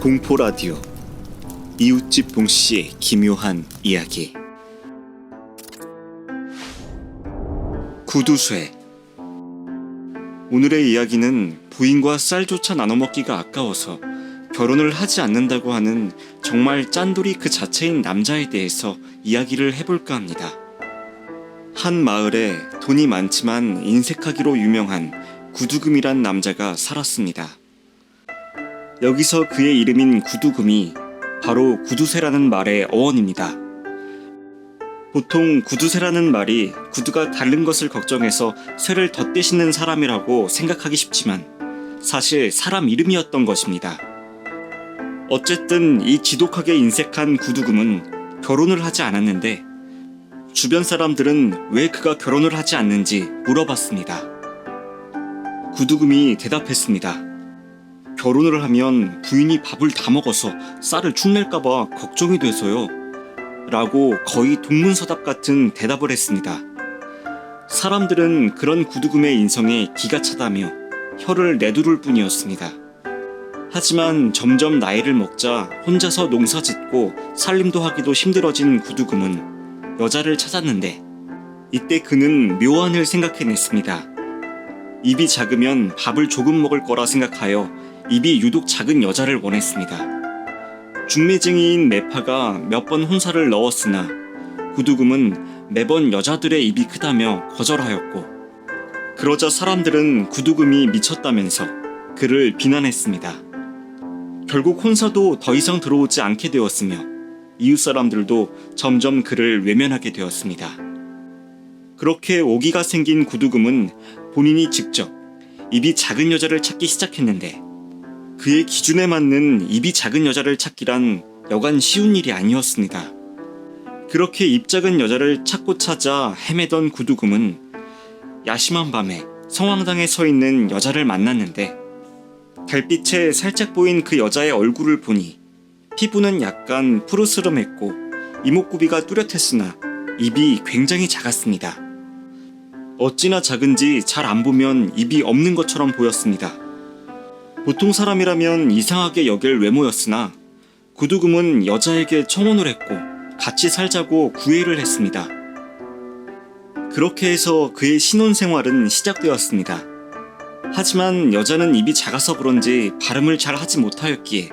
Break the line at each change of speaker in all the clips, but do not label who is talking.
공포라디오 이웃집 봉씨의 기묘한 이야기. 구두쇠. 오늘의 이야기는 부인과 쌀조차 나눠먹기가 아까워서 결혼을 하지 않는다고 하는 정말 짠돌이 그 자체인 남자에 대해서 이야기를 해볼까 합니다. 한 마을에 돈이 많지만 인색하기로 유명한 구두금이란 남자가 살았습니다. 여기서 그의 이름인 구두금이 바로 구두쇠라는 말의 어원입니다. 보통 구두쇠라는 말이 구두가 다른 것을 걱정해서 쇠를 덧대시는 사람이라고 생각하기 쉽지만 사실 사람 이름이었던 것입니다. 어쨌든 이 지독하게 인색한 구두금은 결혼을 하지 않았는데 주변 사람들은 왜 그가 결혼을 하지 않는지 물어봤습니다. 구두금이 대답했습니다. 결혼을 하면 부인이 밥을 다 먹어서 쌀을 축낼까봐 걱정이 돼서요. 라고 거의 동문서답 같은 대답을 했습니다. 사람들은 그런 구두금의 인성에 기가 차다며 혀를 내두를 뿐이었습니다. 하지만 점점 나이를 먹자 혼자서 농사 짓고 살림도 하기도 힘들어진 구두금은 여자를 찾았는데 이때 그는 묘한 일 생각해냈습니다. 입이 작으면 밥을 조금 먹을 거라 생각하여 입이 유독 작은 여자를 원했습니다. 중매쟁이인 매파가 몇 번 혼사를 넣었으나 구두금은 매번 여자들의 입이 크다며 거절하였고 그러자 사람들은 구두금이 미쳤다면서 그를 비난했습니다. 결국 혼사도 더 이상 들어오지 않게 되었으며 이웃 사람들도 점점 그를 외면하게 되었습니다. 그렇게 오기가 생긴 구두금은 본인이 직접 입이 작은 여자를 찾기 시작했는데 그의 기준에 맞는 입이 작은 여자를 찾기란 여간 쉬운 일이 아니었습니다. 그렇게 입 작은 여자를 찾고 찾아 헤매던 구두금은 야심한 밤에 성황당에 서 있는 여자를 만났는데 달빛에 살짝 보인 그 여자의 얼굴을 보니 피부는 약간 푸르스름했고 이목구비가 뚜렷했으나 입이 굉장히 작았습니다. 어찌나 작은지 잘 안 보면 입이 없는 것처럼 보였습니다. 보통 사람이라면 이상하게 여길 외모였으나 구두금은 여자에게 청혼을 했고 같이 살자고 구애를 했습니다. 그렇게 해서 그의 신혼생활은 시작되었습니다. 하지만 여자는 입이 작아서 그런지 발음을 잘 하지 못하였기에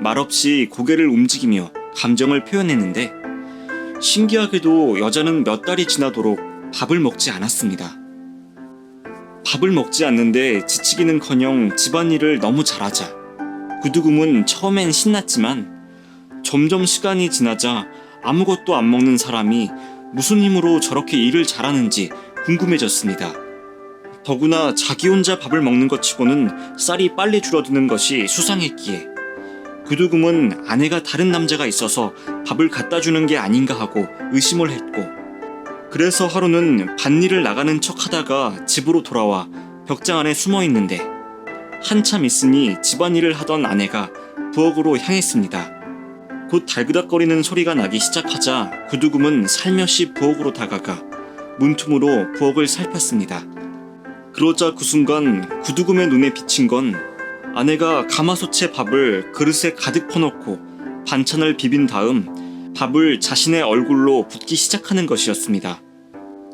말없이 고개를 움직이며 감정을 표현했는데 신기하게도 여자는 몇 달이 지나도록 밥을 먹지 않았습니다. 밥을 먹지 않는데 지치기는커녕 집안일을 너무 잘하자 구두금은 처음엔 신났지만 점점 시간이 지나자 아무것도 안 먹는 사람이 무슨 힘으로 저렇게 일을 잘하는지 궁금해졌습니다. 더구나 자기 혼자 밥을 먹는 것 치고는 쌀이 빨리 줄어드는 것이 수상했기에 구두금은 아내가 다른 남자가 있어서 밥을 갖다 주는 게 아닌가 하고 의심을 했고 그래서 하루는 밭일을 나가는 척 하다가 집으로 돌아와 벽장 안에 숨어 있는데 한참 있으니 집안일을 하던 아내가 부엌으로 향했습니다. 곧 달그닥거리는 소리가 나기 시작하자 구두금은 살며시 부엌으로 다가가 문틈으로 부엌을 살폈습니다. 그러자 그 순간 구두금의 눈에 비친 건 아내가 가마솥에 밥을 그릇에 가득 퍼놓고 반찬을 비빈 다음 밥을 자신의 얼굴로 붓기 시작하는 것이었습니다.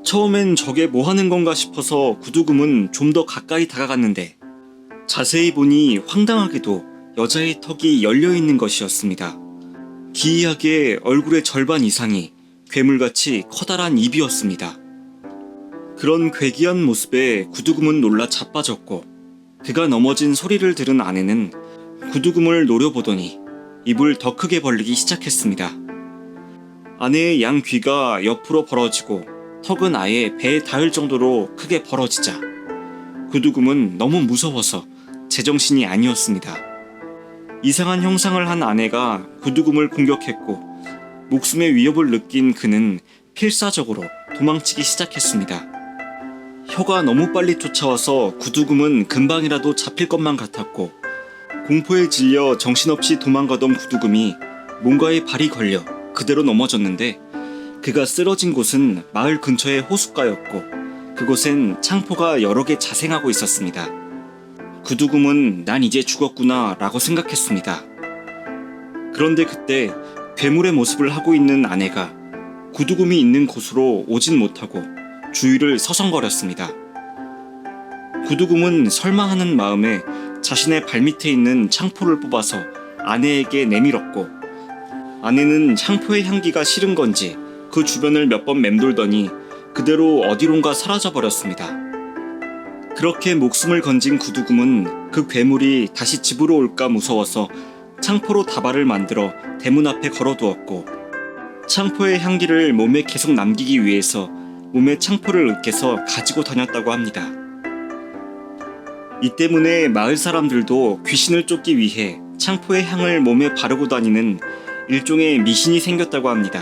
처음엔 저게 뭐 하는 건가 싶어서 구두금은 좀 더 가까이 다가갔는데 자세히 보니 황당하게도 여자의 턱이 열려있는 것이었습니다. 기이하게 얼굴의 절반 이상이 괴물같이 커다란 입이었습니다. 그런 괴기한 모습에 구두금은 놀라 자빠졌고 그가 넘어진 소리를 들은 아내는 구두금을 노려보더니 입을 더 크게 벌리기 시작했습니다. 아내의 양 귀가 옆으로 벌어지고 턱은 아예 배에 닿을 정도로 크게 벌어지자 구두금은 너무 무서워서 제정신이 아니었습니다. 이상한 형상을 한 아내가 구두금을 공격했고 목숨의 위협을 느낀 그는 필사적으로 도망치기 시작했습니다. 혀가 너무 빨리 쫓아와서 구두금은 금방이라도 잡힐 것만 같았고 공포에 질려 정신없이 도망가던 구두금이 뭔가에 발이 걸려 그대로 넘어졌는데 그가 쓰러진 곳은 마을 근처의 호숫가였고 그곳엔 창포가 여러 개 자생하고 있었습니다. 구두금은 난 이제 죽었구나 라고 생각했습니다. 그런데 그때 괴물의 모습을 하고 있는 아내가 구두금이 있는 곳으로 오진 못하고 주위를 서성거렸습니다. 구두금은 설마 하는 마음에 자신의 발밑에 있는 창포를 뽑아서 아내에게 내밀었고, 아내는 창포의 향기가 싫은 건지 그 주변을 몇 번 맴돌더니 그대로 어디론가 사라져버렸습니다. 그렇게 목숨을 건진 구두금은 그 괴물이 다시 집으로 올까 무서워서 창포로 다발을 만들어 대문 앞에 걸어두었고, 창포의 향기를 몸에 계속 남기기 위해서 몸에 창포를 으깨서 가지고 다녔다고 합니다. 이 때문에 마을 사람들도 귀신을 쫓기 위해 창포의 향을 몸에 바르고 다니는 일종의 미신이 생겼다고 합니다.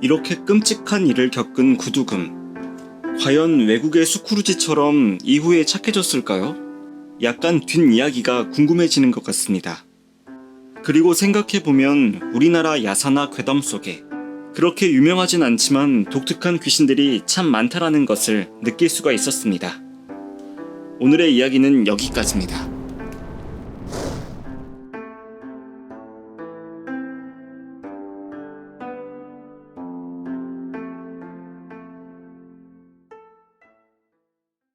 이렇게 끔찍한 일을 겪은 구두금, 과연 외국의 수쿠루지처럼 이후에 착해졌을까요? 약간 뒷이야기가 궁금해지는 것 같습니다. 그리고 생각해보면 우리나라 야사나 괴담 속에 그렇게 유명하진 않지만 독특한 귀신들이 참 많다라는 것을 느낄 수가 있었습니다. 오늘의 이야기는 여기까지입니다.